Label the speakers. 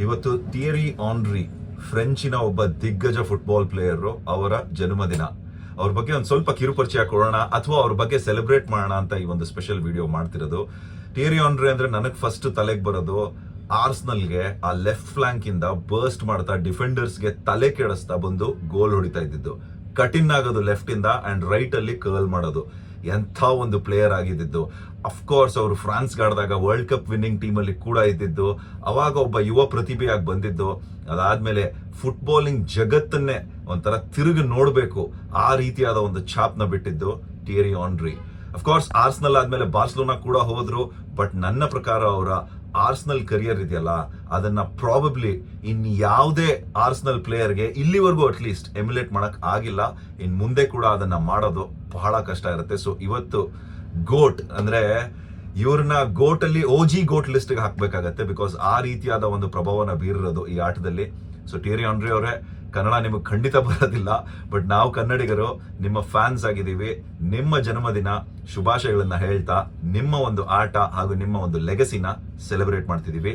Speaker 1: ಇವತ್ತು ಥಿಯರಿ ಆನ್ರಿ, ಫ್ರೆಂಚಿನ ಒಬ್ಬ ದಿಗ್ಗಜ ಫುಟ್ಬಾಲ್ ಪ್ಲೇಯರ್, ಅವರ ಜನ್ಮದಿನ. ಅವ್ರ ಬಗ್ಗೆ ಒಂದು ಸ್ವಲ್ಪ ಕಿರುಪರಿಚಯ ಕೊಡೋಣ ಅಥವಾ ಅವ್ರ ಬಗ್ಗೆ ಸೆಲೆಬ್ರೇಟ್ ಮಾಡೋಣ ಅಂತ ಈ ಒಂದು ಸ್ಪೆಷಲ್ ವಿಡಿಯೋ ಮಾಡ್ತಿರೋದು. ಥಿಯರಿ ಆನ್ರಿ ಅಂದ್ರೆ ನನಗೆ ಫಸ್ಟ್ ತಲೆಗೆ ಬರೋದು ಆರ್ಸನಲ್ಗೆ ಆ ಲೆಫ್ಟ್ ಫ್ಲಾಂಕ್ ಇಂದ ಬರ್ಸ್ಟ್ ಮಾಡ್ತಾ ಡಿಫೆಂಡರ್ಸ್ಗೆ ತಲೆ ಕೆಡಿಸ್ತಾ ಬಂದು ಗೋಲ್ ಹೊಡಿತಾ ಇದ್ದಿದ್ದು, ಕಟಿನ್ ಆಗೋದು ಲೆಫ್ಟ್ ಇಂದ ಅಂಡ್ ರೈಟ್ ಅಲ್ಲಿ ಕರ್ಲ್ ಮಾಡೋದು. ಎಂಥ ಒಂದು ಪ್ಲೇಯರ್ ಆಗಿದ್ದು. ಅಫ್ಕೋರ್ಸ್ ಅವರು ಫ್ರಾನ್ಸ್ ಆಡಿದಾಗ ವರ್ಲ್ಡ್ ಕಪ್ ವಿನ್ನಿಂಗ್ ಟೀಮ್ ಅಲ್ಲಿ ಕೂಡ ಇದ್ದಿದ್ದು, ಅವಾಗ ಒಬ್ಬ ಯುವ ಪ್ರತಿಭೆಯಾಗಿ ಬಂದಿದ್ದು. ಅದಾದ್ಮೇಲೆ ಫುಟ್ಬಾಲಿಂಗ್ ಜಗತ್ತನ್ನೇ ಒಂಥರ ತಿರುಗಿ ನೋಡ್ಬೇಕು ಆ ರೀತಿಯಾದ ಒಂದು ಛಾಪ್ನ ಬಿಟ್ಟಿದ್ದು ಥಿಯರಿ ಆನ್ರಿ. ಅಫ್ಕೋರ್ಸ್ ಆರ್ಸನಲ್ ಆದ್ಮೇಲೆ ಬಾರ್ಸಲೋನಾ ಕೂಡ ಹೋದ್ರು. ಬಟ್ ನನ್ನ ಪ್ರಕಾರ ಅವರ ಆರ್ಸನಲ್ ಕರಿಯರ್ ಇದೆಯಲ್ಲ, ಅದನ್ನ ಪ್ರಾಬಬ್ಲಿ ಇನ್ ಯಾವುದೇ ಆರ್ಸನಲ್ ಪ್ಲೇಯರ್ಗೆ ಇಲ್ಲಿವರೆಗೂ ಅಟ್ಲೀಸ್ಟ್ ಎಮ್ಯುಲೇಟ್ ಮಾಡಕ್ ಆಗಿಲ್ಲ. ಇನ್ ಮುಂದೆ ಕೂಡ ಅದನ್ನ ಮಾಡೋದು ಬಹಳ ಕಷ್ಟ ಇರುತ್ತೆ. ಸೊ ಇವತ್ತು ಗೋಟ್ ಅಂದ್ರೆ ಇವ್ರನ್ನ ಗೋಟ್ ಅಲ್ಲಿ ಓಜಿ ಗೋಟ್ ಲಿಸ್ಟ್ ಗೆ ಹಾಕ್ಬೇಕಾಗತ್ತೆ. ಬಿಕಾಸ್ ಆ ರೀತಿಯಾದ ಒಂದು ಪ್ರಭಾವನ ಬೀರಿರೋದು ಈ ಆಟದಲ್ಲಿ. ಸೊ ಥಿಯರಿ ಆನ್ರಿ ಅವರೇ, ಕನ್ನಡ ನಿಮಗೆ ಖಂಡಿತ ಬರೋದಿಲ್ಲ, ಬಟ್ ನಾವು ಕನ್ನಡಿಗರು ನಿಮ್ಮ ಫ್ಯಾನ್ಸ್ ಆಗಿದ್ದೀವಿ. ನಿಮ್ಮ ಜನ್ಮದಿನ ಶುಭಾಶಯಗಳನ್ನ ಹೇಳ್ತಾ ನಿಮ್ಮ ಒಂದು ಆಟ ಹಾಗೂ ನಿಮ್ಮ ಒಂದು ಲೆಗಸಿನ ಸೆಲೆಬ್ರೇಟ್ ಮಾಡ್ತಿದೀವಿ.